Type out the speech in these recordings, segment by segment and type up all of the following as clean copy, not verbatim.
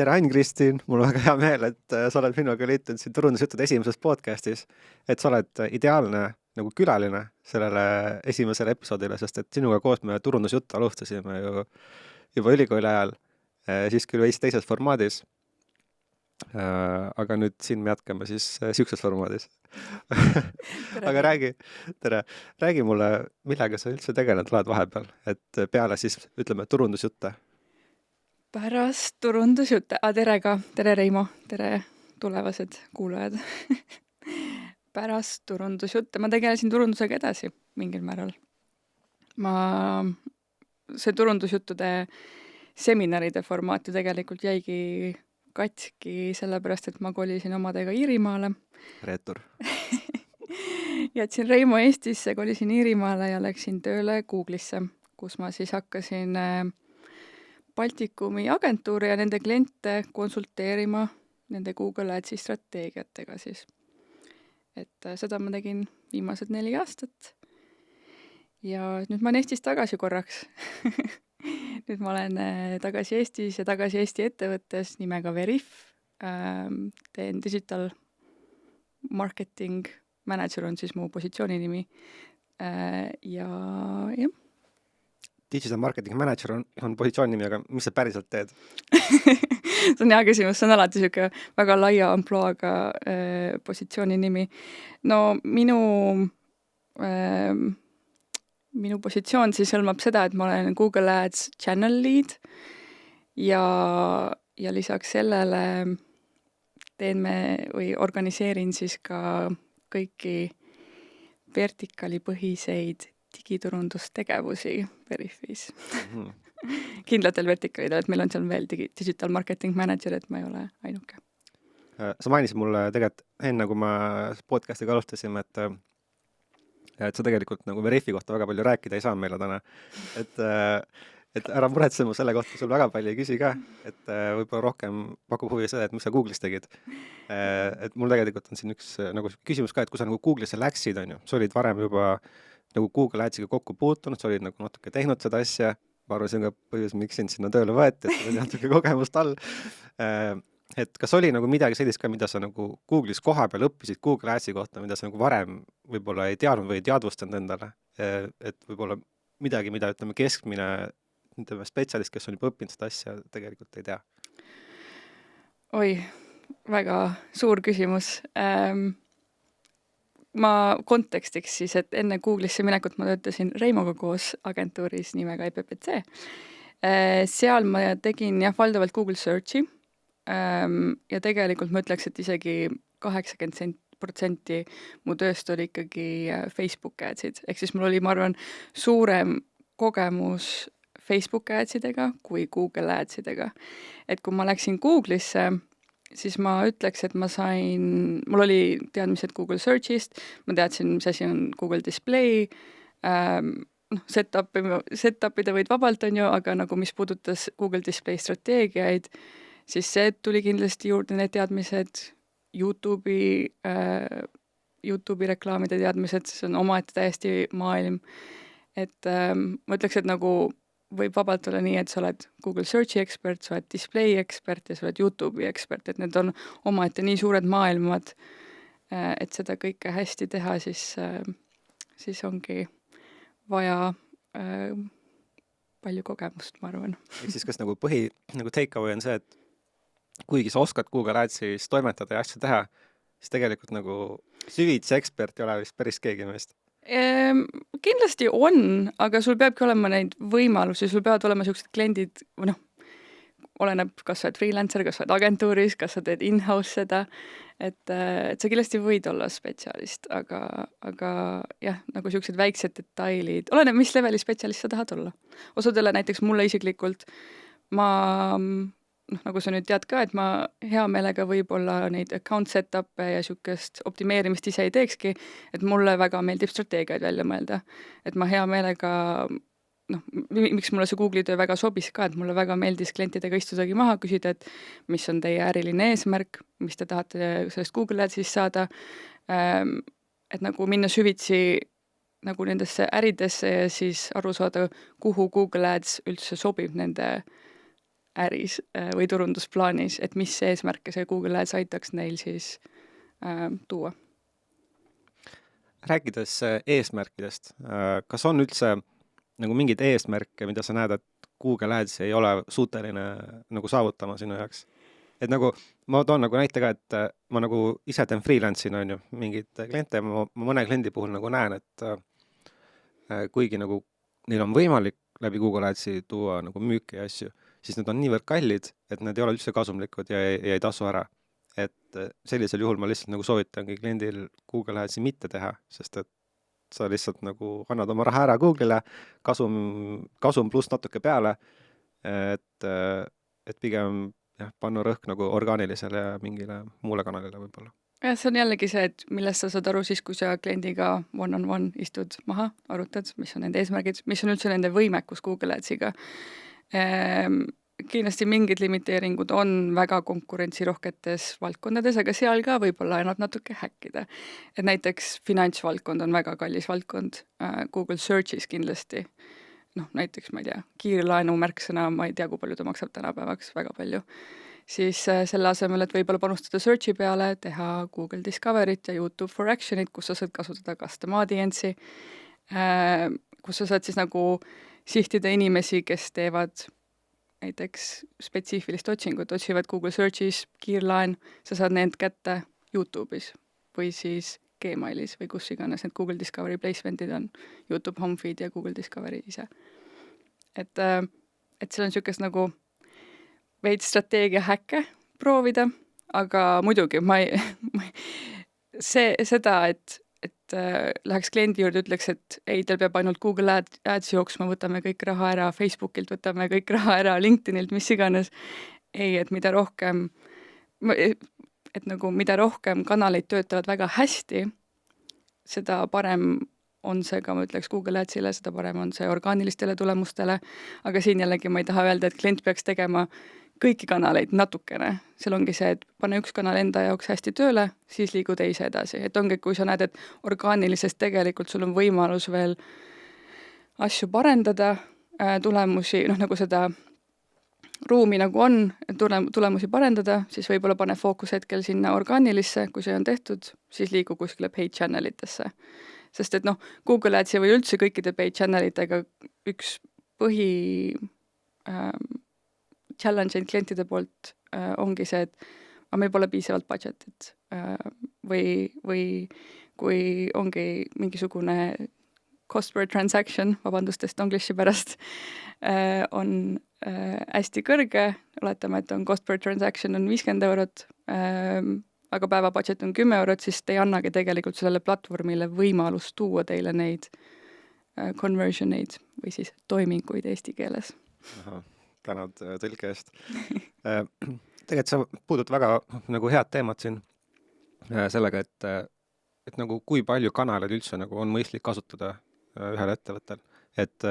Tere, Ain-Kristin, mul on väga hea meel, et sa oled minuga liitunud siin turundusjuttude esimeses podcastis, et sa oled ideaalne nagu külaline sellele esimesele episoodile, sest et sinuga koos me turundusjuttu alustasime ju juba ülikooli ajal, siis küll veits teises formaadis, aga nüüd siin me jätkame siis siukses formaadis. Aga räägi mulle, millega sa üldse tegelenud oled vahepeal, et peale siis ütleme turundusjutte. Pärast turundusjutte. Tere Reimo, tere tulevased kuulajad. Pärast turundusjutte ma tegelesin turundusega edasi mingil määral. See turundusjuttude seminaride formaat ju tegelikult jäigi katski sellepärast, et ma kolisin omadega Iirimaale. Reetur. Jätsin Reimo Eestisse, kolisin Iirimaale ja läksin tööle Google'isse, kus ma siis hakkasin Baltikumi agentuuri ja nende kliente konsulteerima nende Google Adsi strateegiatega siis. Et seda ma tegin viimased 4 aastat. Ja nüüd ma olen Eestis tagasi korraks. Nüüd ma olen tagasi Eestis ja tagasi Eesti ettevõttes nimega Veriff. Teen digital marketing manager on siis mu positsiooni nimi. Ja jah. Digital marketing manager on positsiooni nimi, aga mis sa päriselt teed? See on hea küsimus, see on alati siuke väga laia ampluaaga positsiooni nimi. No minu positsioon siis hõlmab seda, et ma olen Google Ads channel lead ja lisaks sellele organiseerin siis ka kõiki vertikaalipõhiseid digiturundustegevusi Veriffis. Kindlatel vertikalidel, et meil on seal veel digital marketing manager, et ma ei ole ainuke. Sa mainisid mulle tegelikult enne, kui ma podcastiga alustasime, et sa tegelikult nagu Veriffi kohta väga palju rääkida ei saa meile täna. Et ära muretse mu selle kohta, sul väga palju ei küsi ka, et võib-olla rohkem pakub huvi seda, et mis sa Google'is tegid. Et mul tegelikult on siin üks nagu küsimus ka, et kui sa nagu Google'isse läksid, on ju, sa olid varem juba nagu Google Adsiga kokku puutunud, sa olid nagu natuke teinud seda asja, ma arvan, see on ka põhjus, miks sind sinna tööle võeti, et oli natuke kogemust all. Et kas oli nagu midagi sellist ka, mida sa nagu Google'is koha peal õppisid Google Adsi kohta, mida sa nagu varem võib-olla ei teadnud või ei teadvustanud endale, et võib-olla midagi, mida ütleme keskmine spetsialist, kes on juba õppinud seda asja, tegelikult ei tea? Oi, väga suur küsimus. Ma kontekstiks siis, et enne Google'isse minekut ma töötasin Reimoga koos agentuuris nimega EPPC. Seal ma tegin valdavalt Google Searchi ja tegelikult ma ütleks, et isegi 80% mu tööst oli ikkagi Facebook Adsid. Ehk siis mul oli, ma arvan, suurem kogemus Facebook Adsidega kui Google Adsidega. Et kui ma läksin Google'isse, siis ma ütleks, et mul oli teadmised Google Searchist, ma teadsin, mis asi on Google Display, setup'ida võid vabalt, on ju, aga nagu mis puudutas Google Display strateegiaid, siis see tuli kindlasti juurde need teadmised, YouTube'i reklaamide teadmised, see on omaette täiesti maailm. Et ma ütleks, et nagu võib vabalt olla nii, et sa oled Google Searchi ekspert, sa oled display ekspert ja sa oled YouTube'i ekspert, et need on omaette nii suured maailmad, et seda kõike hästi teha, siis ongi vaja palju kogemust, ma arvan. Ehk siis kas nagu take away on see, et kuigi sa oskad Google Adsis toimetada ja asju teha, siis tegelikult nagu süvitsi ekspert ei ole vist päris keegi meist. Kindlasti on, aga sul peabki olema neid võimalusi, sul peavad olema sellised kliendid, oleneb, kas sa oled freelancer, kas sa oled agentuuris, kas sa teed in-house seda, et sa kindlasti võid olla spetsialist, aga jah, nagu sellised väiksed detailid, oleneb, mis leveli spetsialist sa tahad olla. Osadele näiteks mulle isiklikult, nagu sa nüüd tead ka, et ma hea meelega võib-olla neid account setup'e ja sükest optimeerimist ise ei teekski, et mulle väga meeldib strateegiaid välja mõelda. Et ma hea meelega, miks mulle see Google'i töö väga sobis ka, et mulle väga meeldis klientidega istudagi maha küsida, et mis on teie äriline eesmärk, mis te tahate sellest Google Adsist saada, et nagu minna süvitsi nagu nendesse äridesse ja siis aru saada, kuhu Google Ads üldse sobib nende äris või turundusplaanis, et mis eesmärke see Google Ads aitaks neil siis tuua. Rääkides eesmärkidest, kas on üldse nagu mingeid eesmärke, mida sa näed, et Google Ads ei ole suuteline nagu saavutama sinu jaoks? Et nagu, ma toon nagu näite ka, et ma nagu ise teen freelance'ina, on ju, mingid kliente ja ma mõne kliendi puhul nagu näen, et kuigi nagu neil on võimalik läbi Google Adsi tuua nagu müüki ja asju, siis need on niivõrd kallid, et need ei ole üldse kasumlikud ja ei tasu ära. Et sellisel juhul ma lihtsalt nagu soovitangi kliendil Google Adsi mitte teha, sest et sa lihtsalt nagu annad oma raha ära Google'ile, kasum pluss natuke peale, et pigem panna rõhk nagu orgaanilisele ja mingile muule kanalile võib-olla. Ja see on jällegi see, et millest sa saad aru siis, kui sa kliendiga one-on-one istud maha, arutad, mis on nende eesmärgid, mis on üldse nende võimekus Google Adsiga. Kindlasti mingid limiteeringud on väga konkurentsirohketes valdkondades, aga seal ka võib-olla annab natuke häkkida. Et näiteks finantsvaldkond on väga kallis valdkond, Google Searchis kindlasti. Näiteks, ma ei tea, kiirlaenu märksõna, ma ei tea, kui palju ta maksab tänapäevaks, väga palju. Siis selle asemel, et võib-olla panustada searchi peale, teha Google Discovery't ja YouTube for Action'it, kus sa saad kasutada custom audience'i, kus sa saad siis nagu sihtida inimesi, kes teevad näiteks spetsiifilist otsingut, otsivad Google Searchis kiirlaen, sa saad need kätte YouTube'is või siis Gmailis või kus iganes need Google Discovery placement'id on, YouTube Homefeed ja Google Discovery ise. Et seal on niisugust nagu veid strateegia häkke proovida, aga muidugi seda, et läheks kliendi juurde, ütleks, et ei, teil peab ainult Google Ads jooksma, võtame kõik raha ära, Facebookilt võtame kõik raha ära, LinkedInilt, mis iganes. Ei, et mida rohkem kanaleid töötavad väga hästi, seda parem on see ka, ma ütleks, Google Adsile, seda parem on see orgaanilistele tulemustele, aga siin jällegi ma ei taha öelda, et klient peaks tegema kõiki kanaleid natukene. Seal ongi see, et pane üks kanal enda jaoks hästi tööle, siis liigu teise edasi. Et ongi, kui sa näed, et orgaanilisest tegelikult sul on võimalus veel asju parendada, tulemusi, nagu seda ruumi nagu on, tulemusi parendada, siis võib-olla pane fookus hetkel sinna orgaanilisse, kui see on tehtud, siis liigu kuskile paid channelitesse. Sest et Google Adsi või üldse kõikide paid channelitega üks challenge klientide poolt ongi see, et meil pole piisavalt budgetit või kui ongi mingisugune cost per transaction, vabandustest Englishi pärast, on hästi kõrge, oletame, et on cost per transaction on 50 €, aga päeva budget on 10 €, siis te ei annagi tegelikult sellele platvormile võimalust tuua teile neid conversioneid või siis toiminguid eesti keeles. Aha. Tänud tõlke eest. Tegelikult sa puudud väga nagu head teemat siin sellega, et nagu kui palju kanaleid üldse nagu on mõistlik kasutada ühel ettevõttel. Et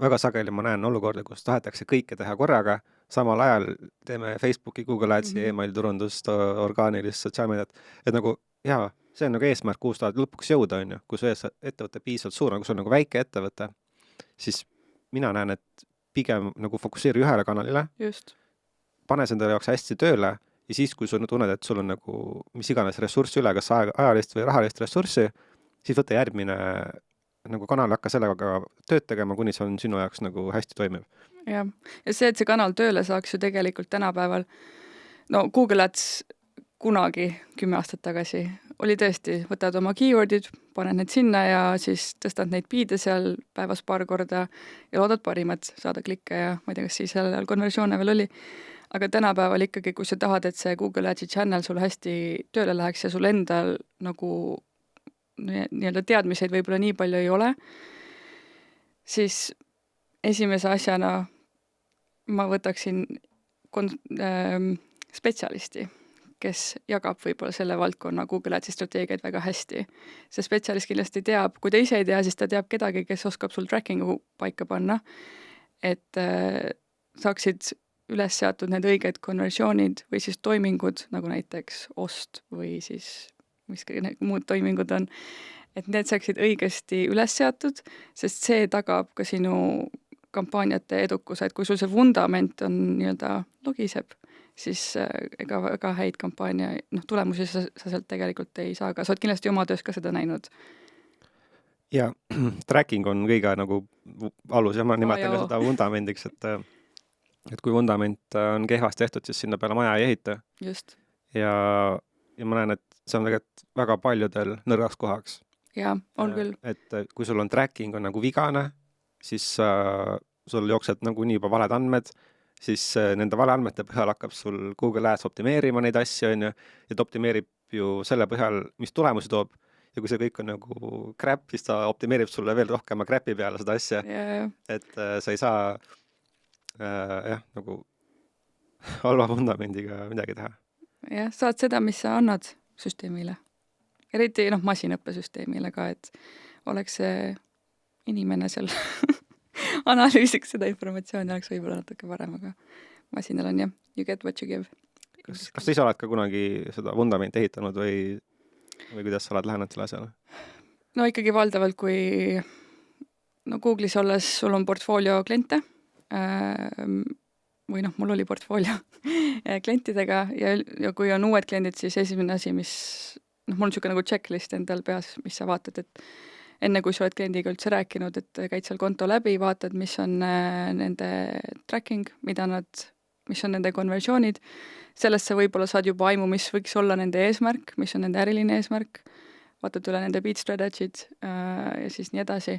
väga sageli ma näen olukorda, kus tahetakse kõike teha korraga, samal ajal teeme Facebooki, Google Adsi, email turundust, orgaanilist, sotsiaalmeediat. Et nagu, jaa, see on nagu eesmärk, kuhu sa lõpuks jõuda, on ju. Kui su ettevõte piisavalt suur, kui sul on nagu väike ettevõte, siis mina näen, et pigem nagu fokusseeri ühele kanalile, just. Pane endale jaoks hästi tööle ja siis, kui sul tunned, et sul on nagu mis iganes ressurssi üle, kas ajalist või rahalist ressurssi, siis võta järgmine nagu kanal, hakka sellega tööd tegema, kuni see on sinu jaoks nagu hästi toimiv. Ja see, et see kanal tööle saaks ju tegelikult tänapäeval, Google Ads kunagi 10 aastat tagasi oli tõesti, võtad oma keywordid, paned need sinna ja siis tõstad neid biide seal päevas paar korda ja loodad parimat, saada klikke ja ma ei tea, kas siis seal konversioone veel oli. Aga tänapäeval ikkagi, kui sa tahad, et see Google Adsi channel sul hästi tööle läheks ja sul endal nagu nii-öelda teadmiseid võib-olla nii palju ei ole, siis esimese asjana ma võtaksin spetsialisti, kes jagab võib-olla selle valdkonna Google Adsi strateegiaid väga hästi. See spetsialist kindlasti teab, kui ta ise ei tea, siis ta teab kedagi, kes oskab sul tracking'u paika panna, et saaksid üles seatud need õiged konversioonid või siis toimingud, nagu näiteks ost või siis mis muud toimingud on, et need saaksid õigesti üles seatud, sest see tagab ka sinu kampaaniate edukuse, et kui sul see vundament on nii-öelda logiseb, siis ega väga häid kampaania, tulemusi sa sealt tegelikult ei saa, aga sa oled kindlasti oma töös ka seda näinud. Ja tracking on kõige nagu alus ja ma nimetan ka joo. seda vundamendiks, et kui vundament on kehvasti tehtud, siis sinna peale maja ei ehita. Just. Ja ma näen, et see on tegelikult väga paljudel nõrgaks kohaks. Jaa, on küll. Et kui sul on tracking on nagu vigane, siis sul jooksed nagu nii juba valed andmed, siis nende vale andmete põhjal hakkab sul Google Ads optimeerima neid asju, on ju, ja ta optimeerib ju selle põhjal, mis tulemusi toob. Ja kui see kõik on nagu crap, siis ta optimeerib sulle veel rohkema crapi peale seda asja. Yeah. Et sa ei saa nagu halva vundamendiga midagi teha. Jah, saad seda, mis sa annad süsteemile. Eriti masinõppesüsteemile ka, et oleks see inimene seal analüüsiks seda informatsiooni, oleks võib-olla natuke parem, aga masinal on jah, you get what you give. Kas sa ise oled ka kunagi seda vundamenti ehitanud või kuidas sa oled lähenud selle asjale? No ikkagi valdavalt, kui Google'is olles sul on portfoolio kliente, või mul oli portfoolio klientidega ja kui on uued kliendid, siis esimene asi, mis mul on niisugune nagu checklist endal peas, mis sa vaatad, et enne kui sa oled kliendiga üldse rääkinud, et käid seal konto läbi, vaatad, mis on nende tracking, mis on nende konversioonid, sellest sa võib-olla saad juba aimu, mis võiks olla nende eesmärk, mis on nende äriline eesmärk, vaatad üle nende bid strategid ja siis nii edasi.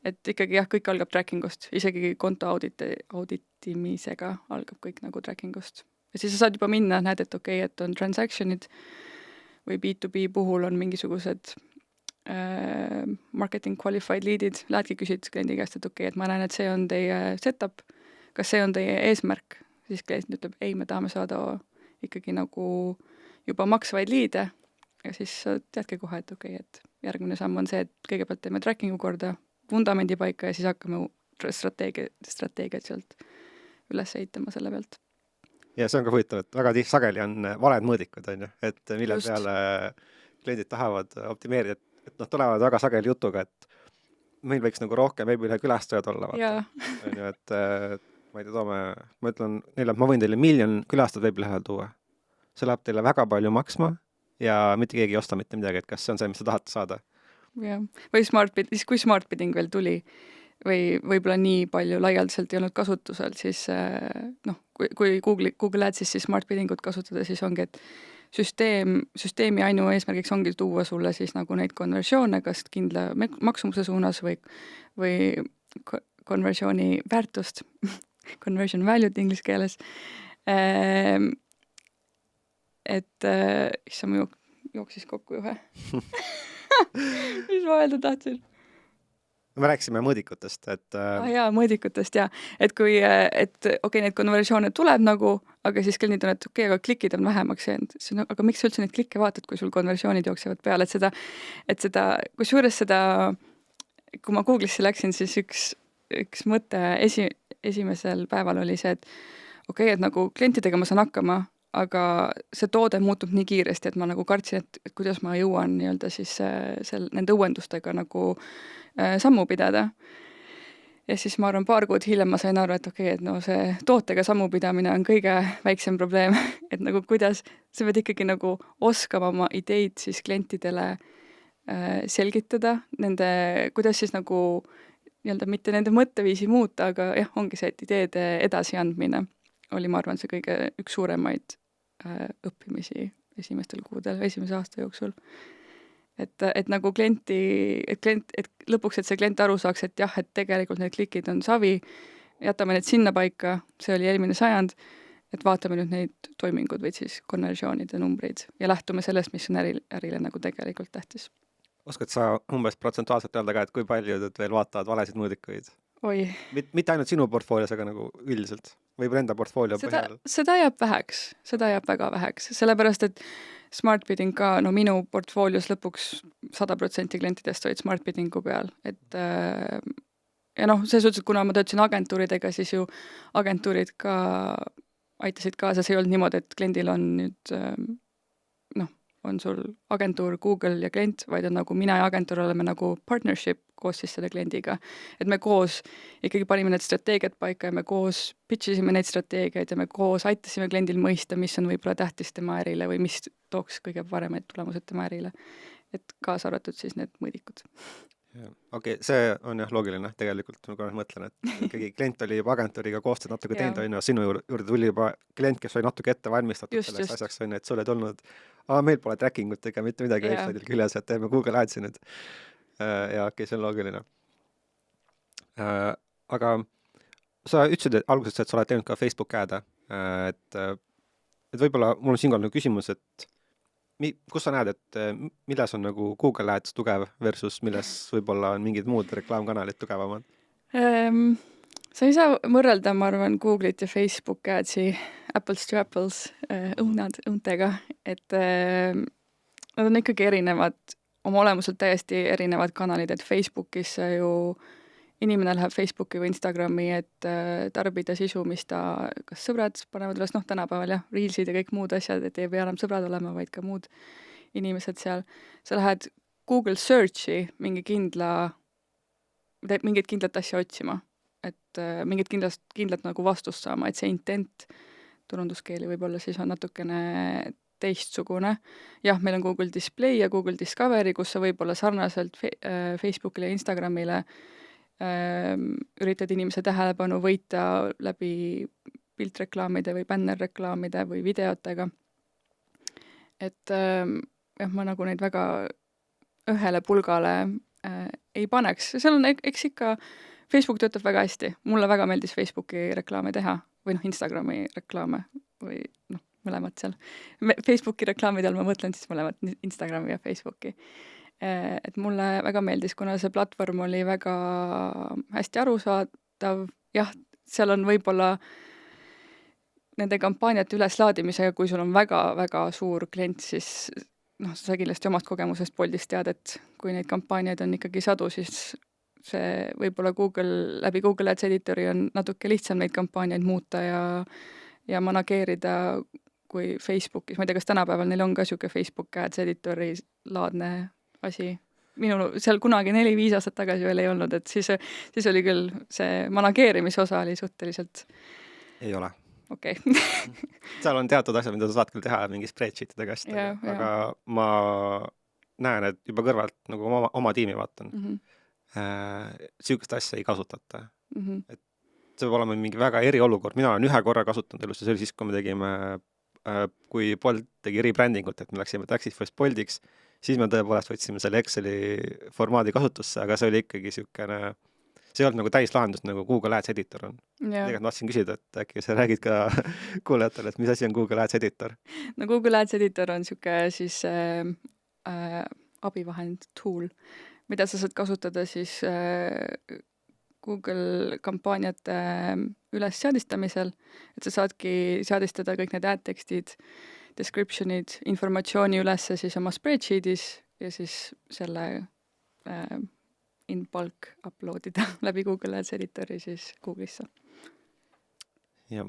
Et ikkagi jah, kõik algab trackingust, isegi konto auditimisega algab kõik nagu trackingust. Ja siis sa saad juba minna, näed, et okei, et on transactionid või B2B puhul on mingisugused marketing qualified leadid, lähedki küsid kliendi käest, et okei, et ma näen, et see on teie setup, kas see on teie eesmärk, siis klient ütleb, ei, me tahame saada ikkagi nagu juba maksvaid liide ja siis teadki kohe, et okei, et järgmine samm on see, et kõigepealt teeme trackingu korda, vundamendi paika ja siis hakkame strateegiat sealt üles ehitama selle pealt. Ja see on ka huvitav, et väga sageli on valed mõõdikud, on ju, et mille peale kliendid tahavad optimeerida, et tulevad väga sageli jutuga, et meil võiks nagu rohkem veebilehe külastajad olla. On ju, et ma ei tea, ma ütlen neile, et ma võin teile 1 miljon külastajad veebilehel tuua. See läheb teile väga palju maksma ja mitte keegi ei osta mitte midagi, et kas see on see, mis te tahate saada. Ja. Või kui SmartBidding veel tuli või võib-olla nii palju laialdaselt ei olnud kasutusel, siis kui Google Adsis siis SmartBiddingut kasutada, siis ongi, et süsteemi ainu eesmärgiks ongi tuua sulle siis nagu neid konversioone, kas kindla maksumuse suunas või konversiooni väärtust, conversion value'd inglise keeles. Et issa ma jooksis kokku ühe. Mis ma öelda tahtsin? Me rääkisime mõõdikutest, et mõõdikutest, ja. Et kui, okei, neid konversioone tuleb nagu, aga siis kliendid on, et okei, aga klikid on vähemaks jäänud. Aga miks sa üldse neid klikke vaatad, kui sul konversioonid jooksevad peale? Et seda, kusjuures seda, kui ma Google'isse läksin, siis üks mõte esimesel päeval oli see, et okei, et nagu klientidega ma saan hakkama, aga see toode muutub nii kiiresti, et ma nagu kartsin, et kuidas ma jõuan nii-öelda siis nende uuendustega nagu sammu pidada. Ja siis ma arvan, 2 kuud hiljem ma sain aru, et okei, et see tootega sammu pidamine on kõige väiksem probleem, et nagu kuidas sa pead ikkagi nagu oskama oma ideid siis klientidele selgitada, kuidas siis nagu nii-öelda mitte nende mõtteviisi muuta, aga jah, ongi see, et ideede edasiandmine oli, ma arvan, see kõige üks suuremaid õppimisi esimestel kuudel, esimese aasta jooksul. Et nagu et lõpuks, et see klient aru saaks, et jah, et tegelikult need klikid on savi, jätame need sinna paika, see oli eelmine sajand, et vaatame nüüd neid toimingud või siis konversioonide numbreid ja lähtume sellest, mis on ärile nagu tegelikult tähtis. Oskad sa umbes protsentuaalselt öelda ka, et kui paljud veel vaatavad valesid mõõdikuid? Oi. Mitte ainult sinu portfoolios, aga nagu üldiselt. Võib-olla enda portfoolio põhjal. Seda jääb väga väheks, sellepärast, et SmartBidding ka, minu portfoolios lõpuks 100% klientidest olid SmartBiddingu peal, et ja selles suhtes, et kuna ma töötasin agentuuridega, siis ju agentuurid ka aitasid kaasa, see ei olnud niimoodi, et kliendil on nüüd on sul agentuur, Google ja klient, vaid on nagu mina ja agentuur oleme nagu partnership, koos siis selle kliendiga. Et me koos ikkagi panime need strateegiad paika ja me koos pitchisime neid strateegiaid ja me koos aitasime kliendil mõista, mis on võib-olla tähtis tema ärile või mis tooks kõige paremaid tulemused tema ärile. Et kaasa arvatud siis need mõõdikud. Okei, see on jah loogiline tegelikult, ma kohe mõtlen, et ikkagi klient oli juba agentuuriga koostööd natuke teinud, on ju, sinu juurde tuli juba klient, kes oli natuke ette valmistatud selleks asjaks, on ju, et sul ei tulnud, meil pole trackingut ega mitte midagi webside'il küljes, et teeme Google Adsi nüüd. Ja okei, see on loogiline. Aga sa ütlesid alguses, et sa oled teinud ka Facebook ad'e, et võib-olla mul on siinkohal küsimus, et kus sa näed, et milles on nagu Google Ads tugev versus milles võib-olla on mingid muud reklaamkanalid tugevamad? Sa ei saa võrrelda, ma arvan, Google'it ja Facebook Adsi apples to apples õuntega, et nad on ikkagi erinevad, oma olemuselt täiesti erinevad kanalid, et Facebookis ju inimene läheb Facebooki või Instagrami, et tarbida sisu, mis ta, kas sõbrad panevad üles, tänapäeval jah, reelsid ja kõik muud asjad, et ei pea enam sõbrad olema, vaid ka muud inimesed seal. Sa lähed Google Searchi mingit kindlat asja otsima, et mingit kindlat nagu vastust saama, et see intent turunduskeeli võib-olla siis on natukene teistsugune. Jah, meil on Google Display ja Google Discovery, kus sa võib-olla sarnaselt Facebookile ja Instagramile üritad inimese tähelepanu võita läbi piltreklaamide või bännerreklaamide või videotega. Et jah, ma nagu neid väga ühele pulgale ei paneks. Seal on eks ikka, Facebook töötab väga hästi. Mulle väga meeldis Facebooki reklaame teha või Instagrami reklaame või mõlemad seal. Facebooki reklaamide all ma mõtlen siis mõlemad Instagrami ja Facebooki. Et mulle väga meeldis, kuna see platvorm oli väga hästi arusaadav. Jah, seal on võib-olla nende kampaaniate üleslaadimisega, kui sul on väga-väga suur klient, siis sa kindlasti omast kogemusest Boltist tead, et kui neid kampaaniaid on ikkagi sadu, siis see võib-olla läbi Google Ads editori on natuke lihtsam neid kampaaniaid muuta ja manageerida kui Facebookis. Ma ei tea, kas tänapäeval neil on ka siuke Facebook Ads editori laadne asi. Minul seal kunagi 4-5 aastat tagasi veel ei olnud, et siis oli küll see manageerimise osa oli suhteliselt... Ei ole. Okei. Seal on teatud asjad, mida sa saad küll teha mingi spreadsheetidega hästi, aga ma näen, et juba kõrvalt nagu oma tiimi vaatan. Sihukest asja ei kasutata. Et see võib olema mingi väga eriolukord. Mina olen ühe korra kasutanud elus ja see oli siis, kui me tegime, kui Bolt tegi rebrandingut, et me läksime Taxi First Boltiks, siis me tõepoolest võtsime selle Exceli formaadi kasutusse, aga see oli ikkagi sihukene, see ei olnud nagu täislahendus, nagu Google Ads editor on. Tegelikult ma tahtsin küsida, et äkki sa räägid ka kuulajatele, et mis asi on Google Ads editor? No Google Ads editor on sihuke siis abivahend tool, mida sa saad kasutada siis Google kampaaniate üles seadistamisel, et sa saadki seadistada kõik need ad tekstid, descriptionid, informatsiooni ülesse siis oma spreadsheetis ja siis selle in bulk uploadida läbi Google Ads editori siis Google'isse. Ja,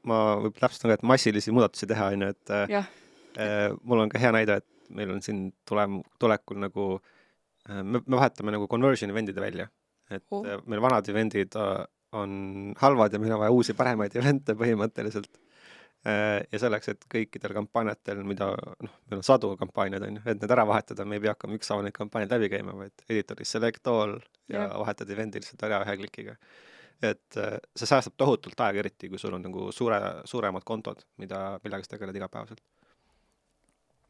ma võib täpsustan ka, et massilisi muudatusi teha, et mul on ka hea näide, et meil on siin tulekul nagu, me vahetame nagu conversion eventide välja, et meil vanad eventid on halvad ja meil on vaja uusi paremaid evente põhimõtteliselt. Ja selleks, et kõikidel kampaaniatel, mida, meil on sadu kampaaniad, et need ära vahetada, me ei pea hakkama ükshaaval neid kampaaniaid läbi käima, vaid editoris select all ja vahetad evendil seda ära ühe klikiga. Et see säästab tohutult aega, eriti kui sul on nagu suuremad kontod, millega sa tegeled igapäevaselt.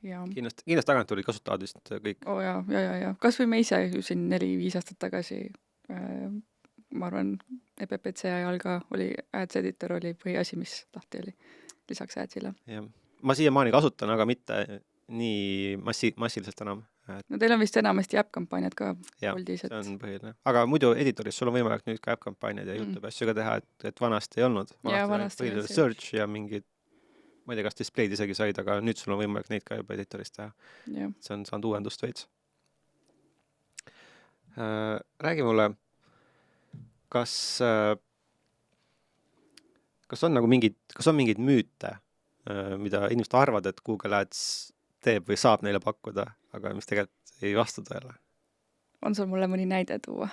Kindlasti agentuurid kasutavad vist kõik. Ja. Kas või me ise ju siin 4-5 aastat tagasi, ma arvan, EPPC ajal ka oli Ads editor oli põhiasi, mis lahti oli lisaks Adsile. Ma siiamaani kasutan, aga mitte nii massiliselt enam. No teil on vist enamasti app-kampaaniad ka Boltis. See on põhiline. Aga muidu editoris sul on võimalik nüüd ka app-kampaaniad ja YouTube asju ka teha, et vanasti ei olnud. Vanasti oli search ja mingid, ma ei tea, kas display'd isegi said, aga nüüd sul on võimalik neid ka juba editoris teha. See on saanud uuendust veits. Räägi mulle, kas on mingid müüte, mida inimesed arvad, et Google Ads teeb või saab neile pakkuda, aga mis tegelikult ei vasta tõele? on sul mulle mõni näide tuua?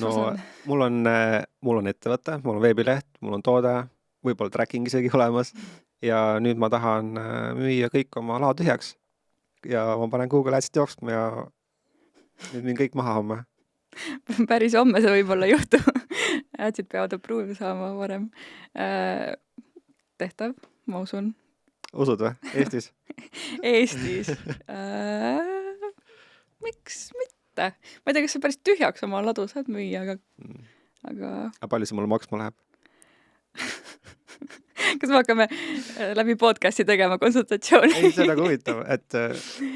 No mul on ettevõte, mul on veebileht, mul on toode, võib-olla tracking isegi olemas ja nüüd ma tahan müüa kõik oma lao tühjaks ja ma panen Google Adsit jooksma ja nüüd müün kõik maha homme. Päris homme see võib-olla juhtu. Adsid peavad approve saama varem. Tehtav, ma usun. Usud või? Eestis? Eestis. Miks mitte? Ma ei tea, kas sa päris tühjaks oma ladu saad müüa, aga palju see mulle maksma läheb? Kas me hakkame läbi podcasti tegema konsultatsiooni? Ei, see on nagu huvitav, et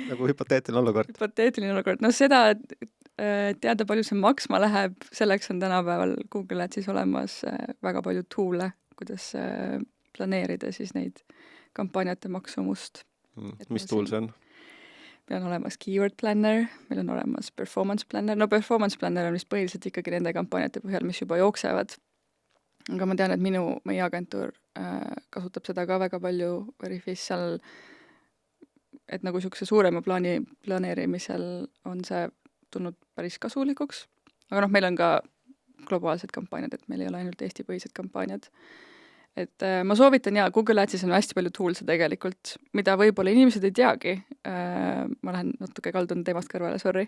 nagu hüpoteetiline olukord. Hüpoteetiline olukord. No seda teada, palju see maksma läheb, selleks on tänapäeval Google Adsis olemas väga palju tool'e, kuidas planeerida siis neid kampaaniate maksumust. Mis tool see on? Meil on olemas keyword planner, meil on olemas performance planner. No performance planner on vist põhiliselt ikkagi nende kampaaniate põhjal, mis juba jooksevad. Aga ma tean, et meie agentuur kasutab seda ka väga palju Veriffis seal, et nagu niisuguse suurema plaani planeerimisel on see tulnud päris kasulikuks. Aga meil on ka globaalsed kampaaniad, et meil ei ole ainult Eesti-põhised kampaaniad. Et ma soovitan Google Adsis on hästi palju tool'e tegelikult, mida võib-olla inimesed ei teagi. Ma lähen natuke kaldun teemast kõrvale, sorry.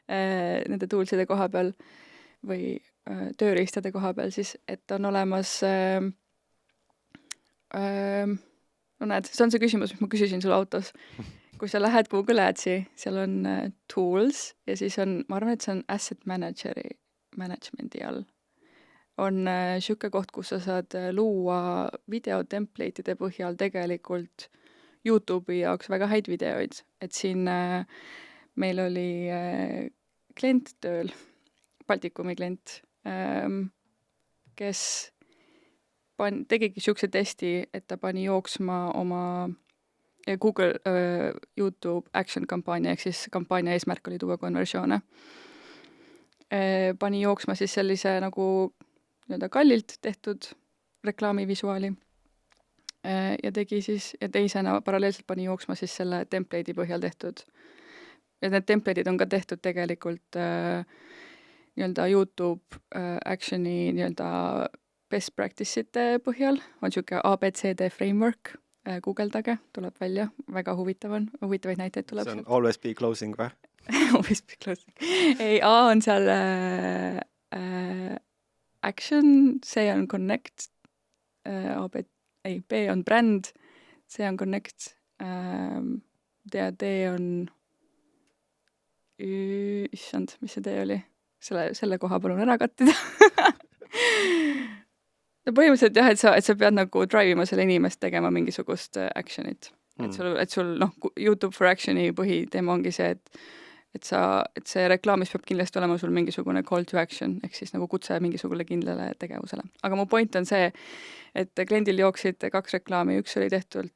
Nende tool'ide koha peal või tööriistade koha peal siis, et on olemas no näed, see on see küsimus, mis ma küsisin sul autos. Kui sa lähed Google Adsi, seal on tools ja siis on, ma arvan, et see on asset management'i all. On siuke koht, kus sa saad luua videotemplate'ide põhjal tegelikult YouTube'i jaoks väga häid videoid. Et siin meil oli klient tööl, Baltikumi klient, kes tegigi siukse testi, et ta pani jooksma oma Google YouTube action kampaania, ehk siis kampaania eesmärk oli tuua konversioone. Pani jooksma siis sellise nagu kallilt tehtud reklaamivisuaali ja tegi siis, ja teisena paralleelselt pani jooksma siis selle template'i põhjal tehtud. Ja need template'id on ka tehtud tegelikult YouTube action'i best practice'ite põhjal, on siuke ABCD framework, Googleldage, tuleb välja, väga huvitavaid näiteid tuleb. See on always be closing või? Always be closing. Ei, A on seal action, C on connect, B on brand, C on connect, D on issand, mis see D oli? Selle koha palun ära kattida. No põhimõtteliselt jah, et sa pead nagu drive'ima selle inimest tegema mingisugust action'it. Et sul YouTube for action'i põhiteema ongi see, et see reklaamis peab kindlasti olema sul mingisugune call to action, ehk siis nagu kutse mingisugule kindlale tegevusele. Aga mu point on see, et kliendil jooksid 2 reklaami, üks oli tehtud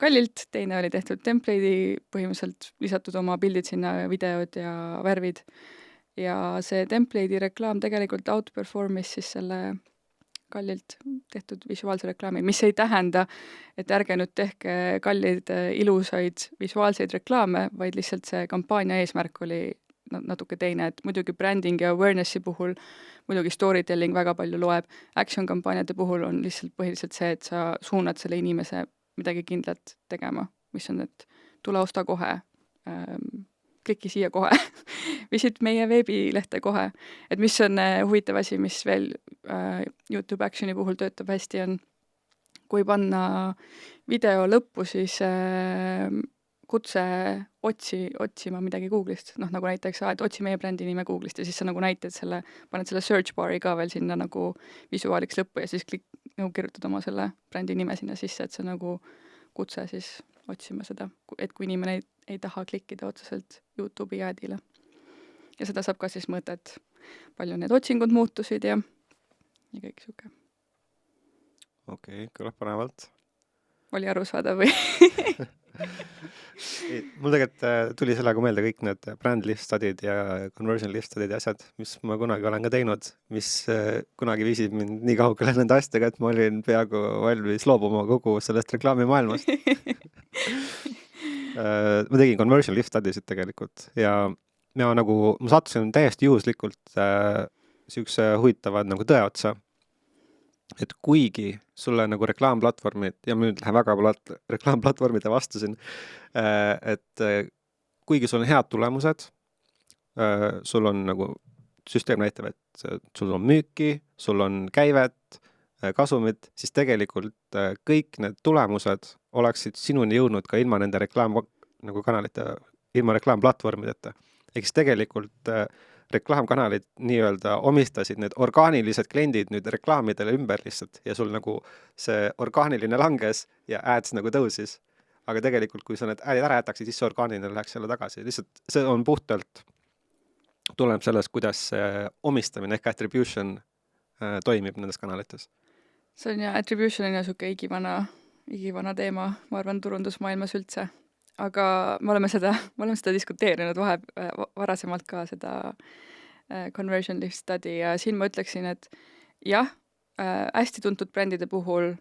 kallilt, teine oli tehtud template'i, põhimõtteliselt lisatud oma pildid sinna, videod ja värvid. Ja see template'i reklaam tegelikult outperformis siis selle kallilt tehtud visuaalse reklaami, mis ei tähenda, et ärge nüüd tehke kallid ilusaid visuaalseid reklaame, vaid lihtsalt see kampaania eesmärk oli natuke teine, et muidugi branding ja awareness'i puhul, muidugi storytelling väga palju loeb, action kampaaniate puhul on lihtsalt põhiliselt see, et sa suunad selle inimese midagi kindlat tegema, mis on, et tule osta kohe, kliki siia kohe, visit meie veebilehte kohe. Et mis on huvitav asi, mis veel YouTube action'i puhul töötab hästi on, kui panna video lõppu, siis kutse otsima midagi Google'ist. Nagu näiteks, et otsi meie brändi nime Google'ist ja siis sa nagu näitad paned selle search bar'i ka veel sinna nagu visuaaliks lõppu ja siis kirjutad oma selle brändi nime sinna sisse, et see nagu kutse siis otsima seda, et kui inimene ei taha klikkida otseselt YouTube'i ad'ile. Ja seda saab ka siis mõõta, et palju need otsingud muutusid ja kõik siuke. Okei, kõlab panevalt. Oli aru saada või? Mul tegelikult tuli sellega meelde kõik need brand list study'd ja conversion list study'd ja asjad, mis ma kunagi olen ka teinud, mis kunagi viisid mind nii kaugele nende asjadega, et ma olin peaaegu valmis loobuma kogu sellest reklaamimaailmast. Ma tegin conversion list study'sid tegelikult ja ma sattusin täiesti juhuslikult siukse huvitavad nagu tõe otsa, et kuigi sulle nagu reklaamplatvormid, ja ma nüüd lähen väga palju reklaamplatvormide vastu siin, et kuigi sul on head tulemused, sul on nagu süsteem näitab, et sul on müüki, sul on käivet, kasumit, siis tegelikult kõik need tulemused oleksid sinuni jõudnud ka ilma nende nagu kanalite, ilma reklaamplatvormideta. Ehk siis tegelikult reklaamkanalid nii-öelda omistasid need orgaanilised kliendid nüüd reklaamidele ümber lihtsalt ja sul nagu see orgaaniline langes ja ads nagu tõusis. Aga tegelikult, kui sa need äärid ära jätaksid, siis see orgaaniline läheks jälle tagasi. Lihtsalt see on puhtalt tuleneb sellest, kuidas omistamine ehk attribution toimib nendes kanalites. See on ja attribution on ja siuke igivana teema, ma arvan, turundusmaailmas üldse. Aga me oleme seda diskuteerinud varasemalt ka seda conversion lift study ja siin ma ütleksin, et jah, hästi tuntud brändide puhul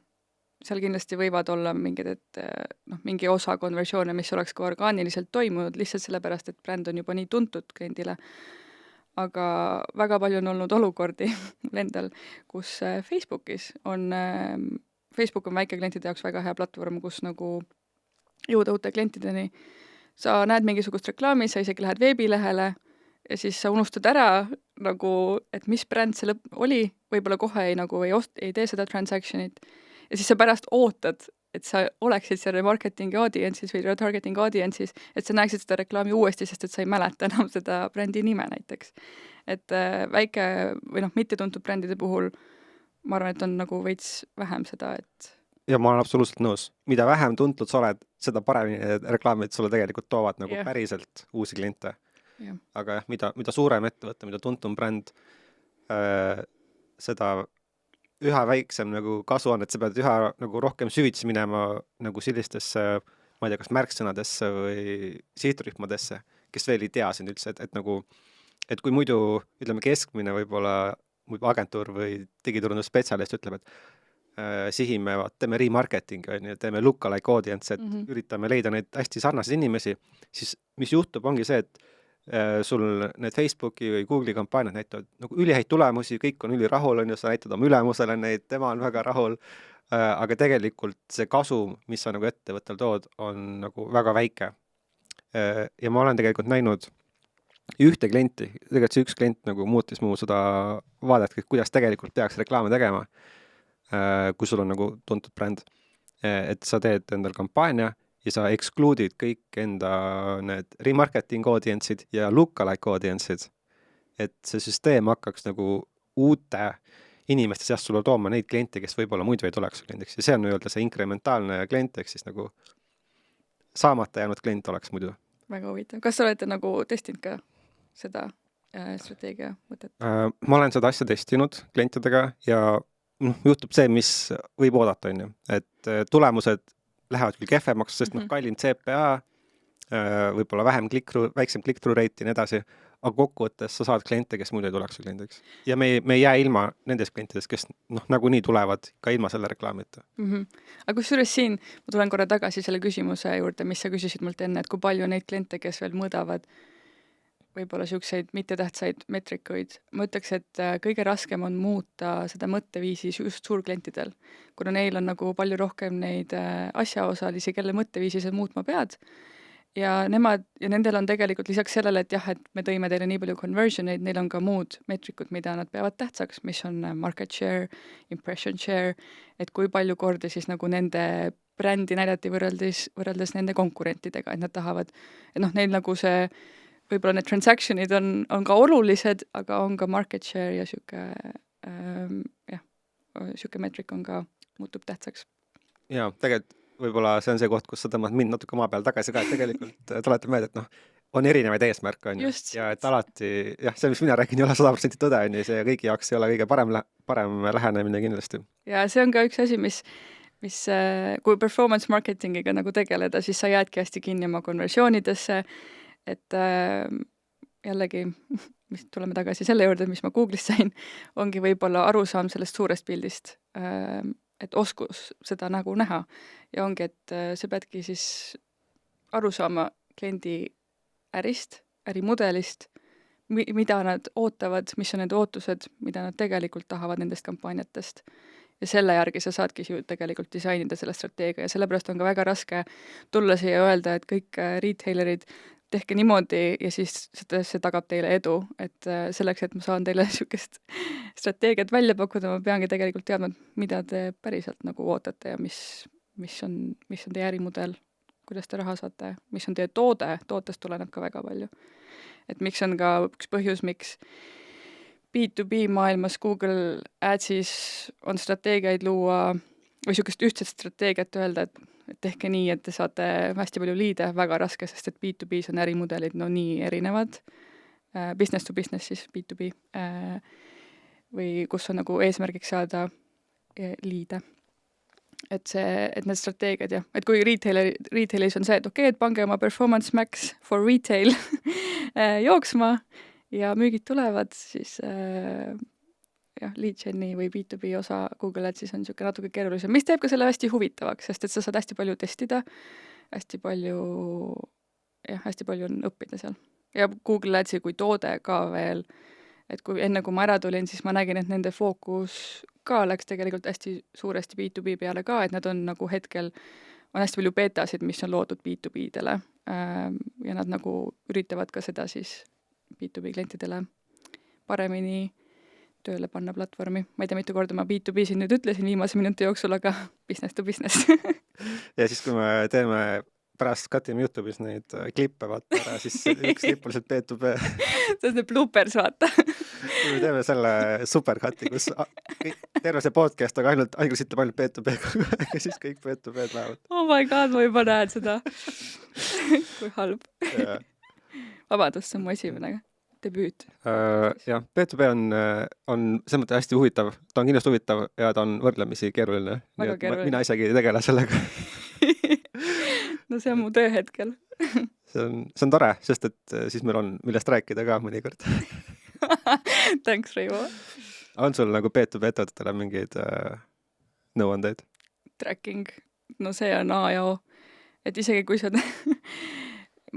seal kindlasti võivad olla mingi osa konversioone, mis oleks ka orgaaniliselt toimunud, lihtsalt sellepärast, et bränd on juba nii tuntud kliendile. Aga väga palju on olnud olukordi endal, kus Facebook on väikeklientide jaoks väga hea platvorm, kus nagu jõuda uute klientideni. Sa näed mingisugust reklaami, sa isegi lähed veebilehele ja siis sa unustad ära nagu, et mis bränd see oli, võib-olla kohe ei tee seda transactionit ja siis sa pärast ootad, et sa oleksid seal marketing audience'is või retargeting audience'is, et sa näeksid seda reklaami uuesti, sest et sa ei mäleta enam seda brändi nime näiteks. Et väike või mitte tuntud brändide puhul ma arvan, et on nagu veits vähem seda, et ja ma olen absoluutselt nõus. Mida vähem tuntud sa oled, seda paremini reklaamid sulle tegelikult toovad nagu päriselt uusi kliente. Aga jah, mida suurem ettevõte, mida tuntum bränd, seda üha väiksem nagu kasu on, et sa pead üha nagu rohkem süvitsi minema nagu sellistesse, ma ei tea, kas märksõnadesse või sihtrühmadesse, kes veel ei tea sind üldse, et kui muidu, ütleme, keskmine võib-olla agentuur või digiturundusspetsialist ütleb, et sihime, teeme remarketing, teeme lookalike audience, et üritame leida neid hästi sarnaseid inimesi, siis mis juhtub, ongi see, et sul need Facebooki või Google'i kampaaniad näitavad nagu ülihäid tulemusi, kõik on ülirahul, on ju, sa näitad oma ülemusele neid, tema on väga rahul, aga tegelikult see kasu, mis sa nagu ettevõttel tood, on nagu väga väike. Ja ma olen tegelikult näinud ühte klienti, tegelikult see üks klient nagu muutis mu seda vaadet, kuidas tegelikult peaks reklaame tegema, kui sul on nagu tuntud bränd, et sa teed endal kampaania ja sa exclude'id kõik enda need remarketing audience'id ja lookalike audience'id, et see süsteem hakkaks nagu uute inimeste seast sulle tooma neid kliente, kes võib-olla muidu ei tuleks kliendiks ja see on öelda see inkrementaalne klient, ehk siis nagu saamata jäänud klient oleks muidu. Väga huvitav. Kas sa olete nagu testinud ka seda strateegia mõtet? Ma olen seda asja testinud klientidega ja juhtub see, mis võib oodata, on ju. Et tulemused lähevad küll kehvemaks, sest kallim CPA, võib-olla väiksem click-through rate ja nii edasi, aga kokkuvõttes sa saad kliente, kes muidu ei tuleks kliendiks. Ja me ei jää ilma nendest klientidest, kes nagunii tulevad ka ilma selle reklaamita. Aga kusjuures siin, ma tulen korra tagasi selle küsimuse juurde, mis sa küsisid mult enne, et kui palju neid kliente, kes veel mõõdavad võib-olla siukseid mittetähtsaid metrikuid. Ma ütleks, et kõige raskem on muuta seda mõtteviisi just suurklientidel, kuna neil on nagu palju rohkem neid asjaosalisi, kelle mõtteviisi sa muutma pead. Ja nendel on tegelikult lisaks sellele, et jah, et me tõime teile nii palju conversioneid, neil on ka muud metrikud, mida nad peavad tähtsaks, mis on market share, impression share, et kui palju korda siis nagu nende brändi näidati võrreldes nende konkurentidega, et nad tahavad, et neil nagu see võib-olla need transactionid on ka olulised, aga on ka market share ja siuke meetrik on ka, muutub tähtsaks. Ja, tegelikult võib-olla see on see koht, kus sa tõmbad mind natuke maa peal tagasi ka, et tegelikult tuletab meelde, et on erinevaid eesmärke, on ju. Ja et alati, see, mis mina räägin, ei ole 100% tõde, on ju, see kõigi jaoks ei ole kõige parem lähenemine kindlasti. Ja see on ka üks asi, mis kui performance marketingiga nagu tegeleda, siis sa jäädki hästi kinni oma konversioonidesse, et jällegi, mis tuleme tagasi selle juurde, mis ma Google'ist sain, ongi võib-olla arusaam sellest suurest pildist, et oskus seda nagu näha. Ja ongi, et sa peadki siis aru saama kliendi ärist, ärimudelist, mida nad ootavad, mis on need ootused, mida nad tegelikult tahavad nendest kampaaniatest. Ja selle järgi sa saadki ju tegelikult disainida selle strateegia ja sellepärast on ka väga raske tulla siia ja öelda, et kõik retailerid tehke niimoodi ja siis see tagab teile edu, et selleks, et ma saan teile niisugust strateegiat välja pakkuda, ma peangi tegelikult teadma, mida te päriselt nagu ootate ja mis on teie ärimudel, kuidas te raha saate, mis on teie toode, tootest tuleneb ka väga palju. Et miks on ka üks põhjus, miks B2B maailmas Google Adsis on strateegiaid luua või niisugust ühtset strateegiat öelda, et tehke nii, et te saate hästi palju liide, väga raske, sest et B2B-s on ärimudelid no nii erinevad, business to business siis B2B, või kus on nagu eesmärgiks saada liide. Et need strateegiad jah, et kui retailis on see, et okei, et pange oma performance max for retail jooksma ja müügid tulevad, siis jah, lead gen'i või B2B osa Google Adsis on niisugune natuke keerulisem, mis teeb ka selle hästi huvitavaks, sest et sa saad hästi palju testida, hästi palju on õppida seal. Ja Google Adsi kui toode ka veel, et kui enne kui ma ära tulin, siis ma nägin, et nende fookus ka läks tegelikult hästi suuresti B2B peale ka, et nad on nagu hetkel, on hästi palju betasid, mis on loodud B2B-dele ja nad nagu üritavad ka seda siis B2B klientidele paremini tööle panna platvormi. Ma ei tea, mitu korda ma B2B siin nüüd ütlesin viimase minuti jooksul, aga business to business. Ja siis, kui me teeme pärast katime YouTube'is neid klippe, vaata ära, siis üks klipp on lihtsalt B2B. See on see bloopers, vaata. Me teeme selle superkati, kus terve see podcast, aga ainult ütleb ainult B2B ja siis kõik B2B-d lähevad. Oh my god, ma juba näen seda. Kui halb. Vabadus, see on mu esimene debüüt. Jah, B2B on see mõte hästi huvitav. Ta on kindlasti huvitav ja ta on võrdlemisi keeruline. Väga keeruline. Mina isegi ei tegele sellega. No see on mu töö hetkel. See on tore, sest et siis meil on millest rääkida ka mõnikord. Thanks, Reivo. On sul nagu B2B ettevõtetele mingeid nõuandeid? Tracking. No see on A ja O. Et isegi kui sa...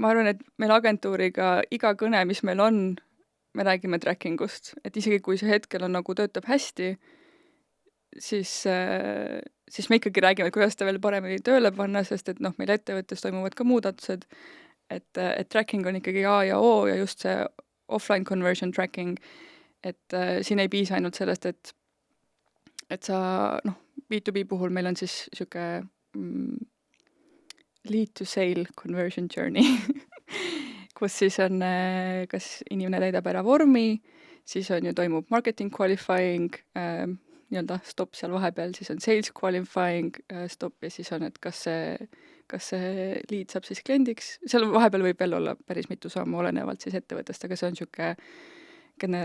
ma arvan, et meil agentuuriga iga kõne, mis meil on, me räägime trackingust. Et isegi kui see hetkel on nagu töötab hästi, siis me ikkagi räägime, kuidas ta veel paremini tööle panna, sest et noh, meil ettevõttes toimuvad ka muudatused, et tracking on ikkagi A ja O ja just see offline conversion tracking, et siin ei piisa ainult sellest, et sa, noh, B2B puhul meil on siis siuke lead to sale conversion journey, kus siis on, kas inimene täidab ära vormi, siis on ju toimub marketing qualifying, nii-öelda stopp seal vahepeal, siis on sales qualifying stopp ja siis on, et kas see lead saab siis kliendiks, seal vahepeal võib veel olla päris mitu sammu olenevalt siis ettevõttest, aga see on niisugune